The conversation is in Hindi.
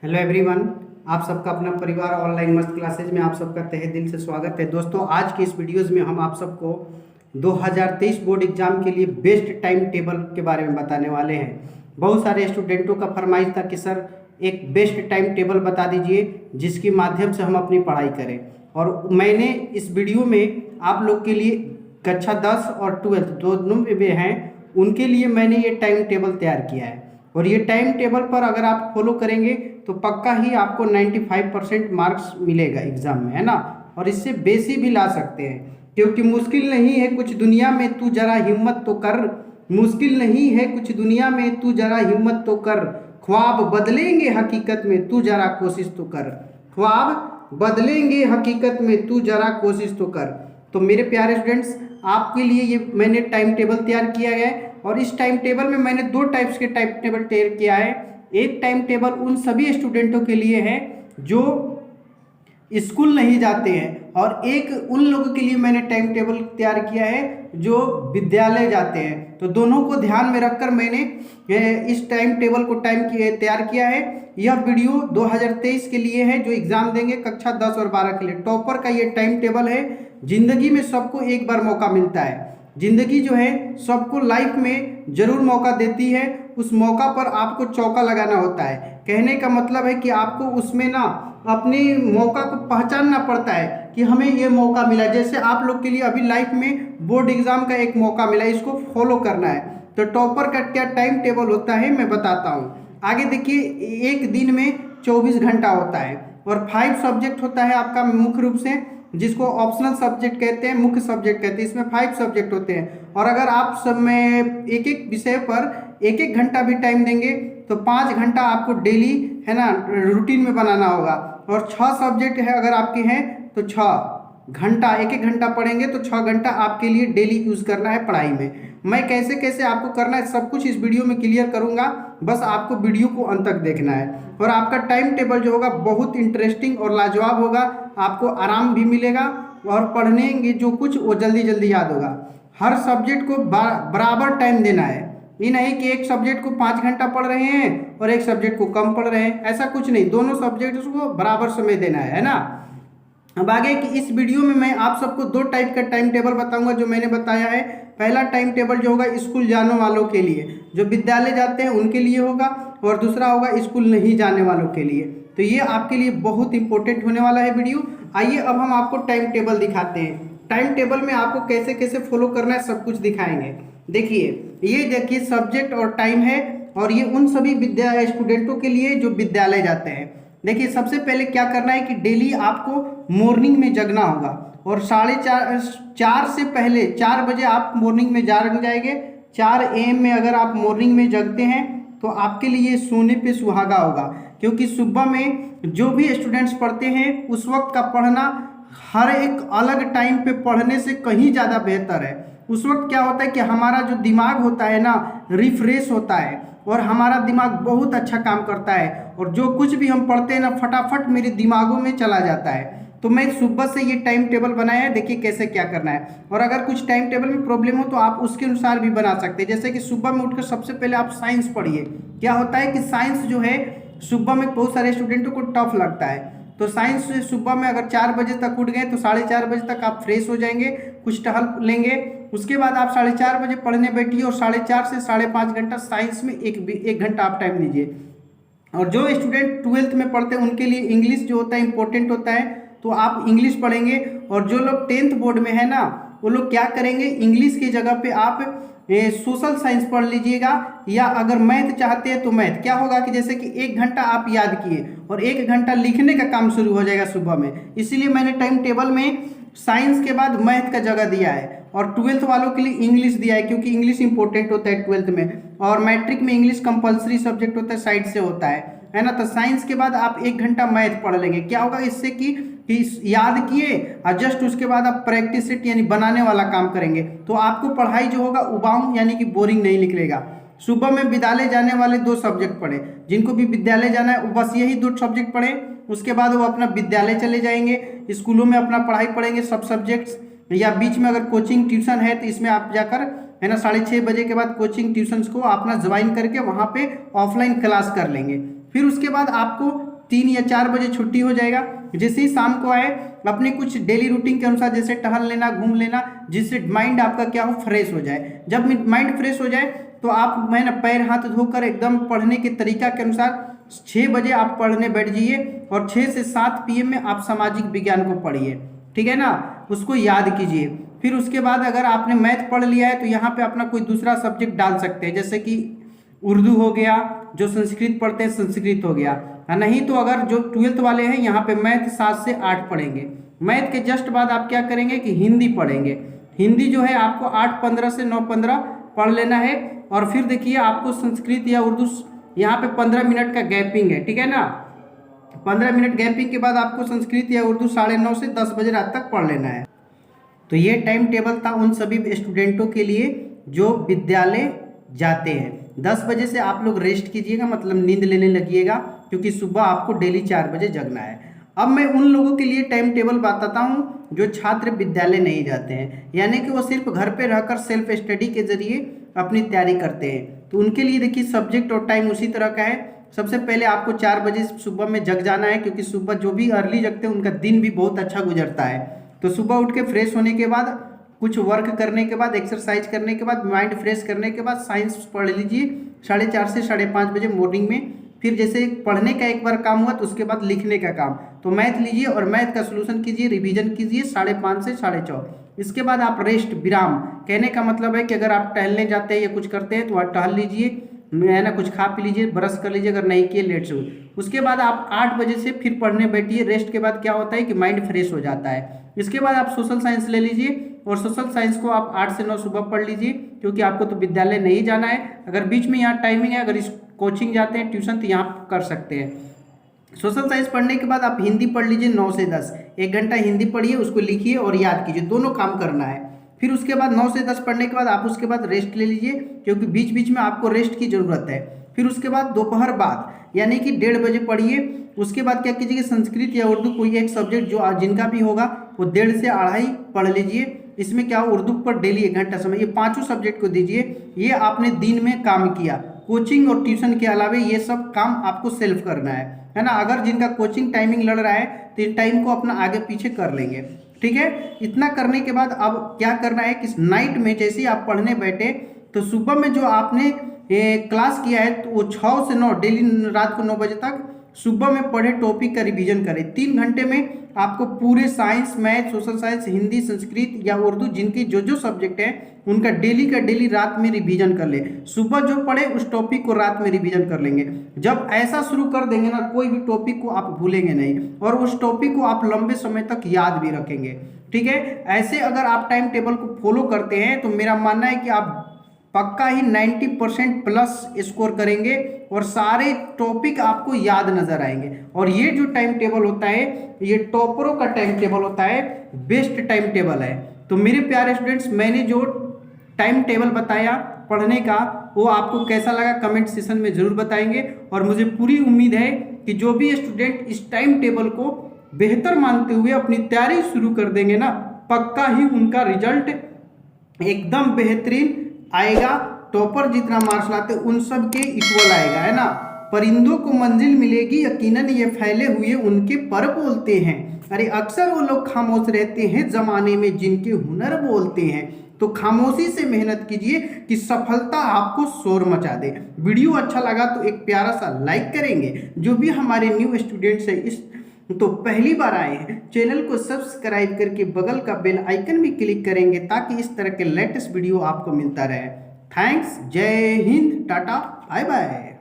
Hello everyone. आप सबका अपना परिवार ऑनलाइन मस्त क्लासेज में आप सबका तहे दिल से स्वागत है। दोस्तों, आज की इस वीडियोज़ में हम आप सबको 2023 बोर्ड एग्जाम के लिए बेस्ट टाइम टेबल के बारे में बताने वाले हैं। बहुत सारे स्टूडेंटों का फरमाइश था कि सर एक बेस्ट टाइम टेबल बता दीजिए जिसके माध्यम से हम अपनी पढ़ाई करें, और मैंने इस वीडियो में आप लोग के लिए कक्षा 10 और 12 दोनों में हैं, उनके लिए मैंने ये टाइम टेबल तैयार किया है। और ये टाइम टेबल पर अगर आप फॉलो करेंगे तो पक्का ही आपको 95% मार्क्स मिलेगा एग्जाम में, है ना। और इससे बेसी भी ला सकते हैं, क्योंकि मुश्किल नहीं है कुछ दुनिया में, तू जरा हिम्मत तो कर। मुश्किल नहीं है कुछ दुनिया में, तू जरा हिम्मत तो कर। ख्वाब बदलेंगे हकीकत में, तू जरा कोशिश तो कर। ख्वाब बदलेंगे हकीकत में, तू जरा कोशिश तो कर। तो मेरे प्यारे स्टूडेंट्स, आपके लिए ये मैंने टाइम टेबल तैयार किया है। और इस टाइम टेबल में मैंने दो टाइप्स के टाइम टेबल तैयार किया है। एक टाइम टेबल उन सभी स्टूडेंटों के लिए है जो स्कूल नहीं जाते हैं, और एक उन लोगों के लिए मैंने टाइम टेबल तैयार किया है जो विद्यालय जाते हैं। तो दोनों को ध्यान में रखकर मैंने इस टाइम टेबल को तैयार किया है। यह वीडियो 2023 के लिए है जो एग्जाम देंगे कक्षा 10 और 12 के लिए। टॉपर का ये टाइम टेबल है। जिंदगी में सबको एक बार मौका मिलता है। जिंदगी जो है सबको लाइफ में जरूर मौका देती है। उस मौका पर आपको चौका लगाना होता है। कहने का मतलब है कि आपको उसमें ना अपने मौका को पहचानना पड़ता है कि हमें ये मौका मिला। जैसे आप लोग के लिए अभी लाइफ में बोर्ड एग्जाम का एक मौका मिला, इसको फॉलो करना है। तो टॉपर का क्या टाइम टेबल होता है मैं बताता हूँ। आगे देखिए, एक दिन में 24 घंटा होता है और 5 सब्जेक्ट होता है आपका मुख्य रूप से, जिसको ऑप्शनल सब्जेक्ट कहते हैं, मुख्य सब्जेक्ट कहते हैं। इसमें 5 सब्जेक्ट होते हैं, और अगर आप सब में एक एक विषय पर एक एक घंटा भी टाइम देंगे तो 5 घंटा आपको डेली, है ना, रूटीन में बनाना होगा। और 6 सब्जेक्ट है अगर आपके हैं तो 6 घंटा, एक एक घंटा पढ़ेंगे तो 6 घंटा आपके लिए डेली यूज़ करना है पढ़ाई में। मैं कैसे कैसे आपको करना है सब कुछ इस वीडियो में क्लियर करूंगा, बस आपको वीडियो को अंत तक देखना है। और आपका टाइम टेबल जो होगा बहुत इंटरेस्टिंग और लाजवाब होगा। आपको आराम भी मिलेगा और पढ़ने जो कुछ वो जल्दी जल्दी याद होगा। हर सब्जेक्ट को बराबर टाइम देना है। ये नहीं कि एक सब्जेक्ट को 5 घंटा पढ़ रहे हैं और एक सब्जेक्ट को कम पढ़ रहे हैं, ऐसा कुछ नहीं। दोनों सब्जेक्ट्स को बराबर समय देना है ना। अब आगे कि इस वीडियो में मैं आप सबको 2 टाइप का टाइम टेबल बताऊंगा जो मैंने बताया है। पहला टाइम टेबल जो होगा स्कूल जाने वालों के लिए, जो विद्यालय जाते हैं उनके लिए होगा, और दूसरा होगा स्कूल नहीं जाने वालों के लिए। तो ये आपके लिए बहुत इंपॉर्टेंट होने वाला है वीडियो। आइए अब हम आपको टाइम टेबल दिखाते हैं। टाइम टेबल में आपको कैसे कैसे फॉलो करना है सब कुछ दिखाएंगे। ये देखिए सब्जेक्ट और टाइम है, और ये उन सभी स्टूडेंटों के लिए जो विद्यालय जाते हैं। देखिए सबसे पहले क्या करना है कि डेली आपको मॉर्निंग में जगना होगा, और 4:30 से पहले 4 बजे आप मॉर्निंग में जाग जाएंगे। 4 AM में अगर आप मॉर्निंग में जगते हैं तो आपके लिए सोने पे सुहागा होगा, क्योंकि सुबह में जो भी स्टूडेंट्स पढ़ते हैं उस वक्त का पढ़ना हर एक अलग टाइम पे पढ़ने से कहीं ज़्यादा बेहतर है। उस वक्त क्या होता है कि हमारा जो दिमाग होता है ना, रिफ्रेश होता है, और हमारा दिमाग बहुत अच्छा काम करता है, और जो कुछ भी हम पढ़ते हैं ना फटाफट मेरे दिमागों में चला जाता है। तो मैं सुबह से ये टाइम टेबल बनाया है, देखिए कैसे क्या करना है। और अगर कुछ टाइम टेबल में प्रॉब्लम हो तो आप उसके अनुसार भी बना सकते हैं। जैसे कि सुबह में उठकर सबसे पहले आप साइंस पढ़िए। क्या होता है कि साइंस जो है सुबह में बहुत सारे स्टूडेंटों को टफ लगता है। तो साइंस सुबह में अगर 4 बजे तक उठ गए तो 4:30 बजे तक आप फ्रेश हो जाएंगे, कुछ टहल लेंगे। उसके बाद आप 4:30 बजे पढ़ने बैठिए, और 4:30 से 5:30 घंटा साइंस में एक घंटा आप टाइम दीजिए। और जो स्टूडेंट 12th में पढ़ते हैं उनके लिए इंग्लिश जो होता है इंपॉर्टेंट होता है, तो आप इंग्लिश पढ़ेंगे। और जो लोग 10th बोर्ड में है ना, वो लोग क्या करेंगे, इंग्लिश की जगह पे आप सोशल साइंस पढ़ लीजिएगा, या अगर मैथ चाहते हैं तो मैथ। क्या होगा कि जैसे कि 1 घंटा आप याद किए और 1 घंटा लिखने का काम शुरू हो जाएगा सुबह में। इसीलिए मैंने टाइम टेबल में साइंस के बाद मैथ का जगह दिया है, और 12th वालों के लिए इंग्लिश दिया है, क्योंकि इंग्लिश इंपॉर्टेंट होता है 12th में। और मैट्रिक में इंग्लिश कंपलसरी सब्जेक्ट होता है, साइड से होता है ना। तो साइंस के बाद आप 1 घंटा मैथ पढ़ लेंगे। क्या होगा इससे कि याद किए, और जस्ट उसके बाद आप प्रैक्टिस सेट यानी बनाने वाला काम करेंगे, तो आपको पढ़ाई जो होगा उबाऊ यानी कि बोरिंग नहीं निकलेगा। सुबह में विद्यालय जाने वाले 2 सब्जेक्ट पढ़े, जिनको भी विद्यालय जाना है वो बस यही 2 सब्जेक्ट पढ़े। उसके बाद वो अपना विद्यालय चले जाएंगे, स्कूलों में अपना पढ़ाई पढ़ेंगे सब सब्जेक्ट्स, या बीच में अगर कोचिंग ट्यूशन है तो इसमें आप जाकर, है ना, 6:30 बजे के बाद कोचिंग ट्यूशन्स को अपना ज्वाइन करके वहाँ पे ऑफलाइन क्लास कर लेंगे। फिर उसके बाद आपको 3 या 4 बजे छुट्टी हो जाएगा। जैसे ही शाम को आए अपने कुछ डेली रूटीन के अनुसार जैसे टहल लेना, घूम लेना, जिससे माइंड आपका क्या हो, फ्रेश हो जाए। जब माइंड फ्रेश हो जाए तो आप मैं ना पैर हाथ धोकर एकदम पढ़ने के तरीका के अनुसार 6 बजे आप पढ़ने बैठ जाइए और 6 से 7 PM में आप सामाजिक विज्ञान को पढ़िए, ठीक है ना, उसको याद कीजिए। फिर उसके बाद अगर आपने मैथ पढ़ लिया है तो यहाँ पे अपना कोई दूसरा सब्जेक्ट डाल सकते हैं, जैसे कि उर्दू हो गया, जो संस्कृत पढ़ते हैं संस्कृत हो गया, नहीं तो अगर जो 12th वाले हैं यहाँ पे मैथ 7 से 8 पढ़ेंगे। मैथ के जस्ट बाद आप क्या करेंगे कि हिंदी पढ़ेंगे। हिंदी जो है आपको 8:15 से 9:15 पढ़ लेना है। और फिर देखिए आपको संस्कृत या उर्दू यहाँ पे 15 मिनट का गैपिंग है, ठीक है ना। 15 मिनट गैपिंग के बाद आपको संस्कृत या उर्दू 9:30 से 10 बजे रात तक पढ़ लेना है। तो ये टाइम टेबल था उन सभी स्टूडेंटों के लिए जो विद्यालय जाते हैं। 10 बजे से आप लोग रेस्ट कीजिएगा, मतलब नींद लेने लगिएगा, क्योंकि सुबह आपको डेली 4 बजे जगना है। अब मैं उन लोगों के लिए टाइम टेबल बताता हूँ जो छात्र विद्यालय नहीं जाते हैं, यानी कि वो सिर्फ घर पे रहकर सेल्फ स्टडी के जरिए अपनी तैयारी करते हैं। तो उनके लिए देखिए सब्जेक्ट और टाइम उसी तरह का है। सबसे पहले आपको 4 बजे सुबह में जग जाना है, क्योंकि सुबह जो भी अर्ली जगते हैं उनका दिन भी बहुत अच्छा गुजरता है। तो सुबह उठ के फ्रेश होने के बाद, कुछ वर्क करने के बाद, एक्सरसाइज करने के बाद, माइंड फ्रेश करने के बाद साइंस पढ़ लीजिए 4:30 से 5:30 बजे मॉर्निंग में। फिर जैसे पढ़ने का एक बार काम हुआ तो उसके बाद लिखने का काम, तो मैथ लीजिए और मैथ का सोल्यूशन कीजिए, रिवीजन कीजिए 5:30 से 4:30। इसके बाद आप रेस्ट विराम, कहने का मतलब है कि अगर आप टहलने जाते हैं या कुछ करते हैं तो आप टहल लीजिए, है ना, कुछ खा पी लीजिए, ब्रश कर लीजिए, अगर नहीं किए लेट से। उसके बाद आप 8 बजे से फिर पढ़ने बैठिए। रेस्ट के बाद क्या होता है कि माइंड फ्रेश हो जाता है। इसके बाद आप सोशल साइंस ले लीजिए और सोशल साइंस को आप 8 से 9 सुबह पढ़ लीजिए, क्योंकि आपको तो विद्यालय नहीं जाना है। अगर बीच में यहाँ टाइमिंग है, अगर इस कोचिंग जाते हैं ट्यूशन, तो यहाँ कर सकते हैं। सोशल साइंस पढ़ने के बाद आप हिंदी पढ़ लीजिए 9 से 10, 1 घंटा हिंदी पढ़िए, उसको लिखिए और याद कीजिए, दोनों काम करना है। फिर उसके बाद 9 से 10 पढ़ने के बाद आप उसके बाद रेस्ट ले लीजिए, क्योंकि बीच बीच में आपको रेस्ट की ज़रूरत है। फिर उसके बाद दोपहर बाद यानी कि 1:30 बजे पढ़िए। उसके बाद क्या कीजिए, संस्कृत या उर्दू कोई एक सब्जेक्ट जो जिनका भी होगा वो 1:30 से 2:30 पढ़ लीजिए। इसमें क्या हो, उर्दू पर डेली 1 घंटा समय, ये 5 सब्जेक्ट को दीजिए। ये आपने दिन में काम किया। कोचिंग और ट्यूशन के अलावा ये सब काम आपको सेल्फ करना है ना। अगर जिनका कोचिंग टाइमिंग लड़ रहा है तो इस टाइम को अपना आगे पीछे कर लेंगे, ठीक है। इतना करने के बाद अब क्या करना है कि नाइट में जैसे ही आप पढ़ने बैठे तो सुबह में जो आपने क्लास किया है तो वो 6 से 9 डेली रात को 9 बजे तक सुबह में पढ़े टॉपिक का रिवीजन करें। 3 घंटे में आपको पूरे science, math, social science, Hindi, Sanskrit या उर्दू जिनकी जो सब्जेक्ट है उनका डेली का डेली रात में रिवीजन कर ले। सुबह जो पढ़े उस टॉपिक को रात में रिवीजन कर लेंगे। जब ऐसा शुरू कर देंगे ना, कोई भी टॉपिक को आप भूलेंगे नहीं और उस टॉपिक को आप लंबे समय तक याद भी रखेंगे, ठीक है। ऐसे अगर आप टाइम टेबल को फॉलो करते हैं तो मेरा मानना है कि आप पक्का ही 90% प्लस स्कोर करेंगे और सारे टॉपिक आपको याद नजर आएंगे। और ये जो टाइम टेबल होता है ये टॉपरों का टाइम टेबल होता है, बेस्ट टाइम टेबल है। तो मेरे प्यारे स्टूडेंट्स, मैंने जो टाइम टेबल बताया पढ़ने का वो आपको कैसा लगा कमेंट सेशन में ज़रूर बताएंगे। और मुझे पूरी उम्मीद है कि जो भी स्टूडेंट इस टाइम टेबल को बेहतर मानते हुए अपनी तैयारी शुरू कर देंगे ना, पक्का ही उनका रिजल्ट एकदम बेहतरीन आएगा। टॉपर जितना मार्क्स लाते उन सब के इक्वल आएगा, है ना। परिंदों को मंजिल मिलेगी यकीनन, ये फैले हुए उनके पर बोलते हैं। अरे अक्सर वो लोग खामोश रहते हैं जमाने में जिनके हुनर बोलते हैं। तो खामोशी से मेहनत कीजिए कि सफलता आपको शोर मचा दे। वीडियो अच्छा लगा तो एक प्यारा सा लाइक करेंगे। जो भी हमारे न्यू स्टूडेंट्स हैं इस तो पहली बार आए हैं, चैनल को सब्सक्राइब करके बगल का बेल आइकन भी क्लिक करेंगे ताकि इस तरह के लेटेस्ट वीडियो आपको मिलता रहे। थैंक्स, जय हिंद, टाटा, बाय बाय।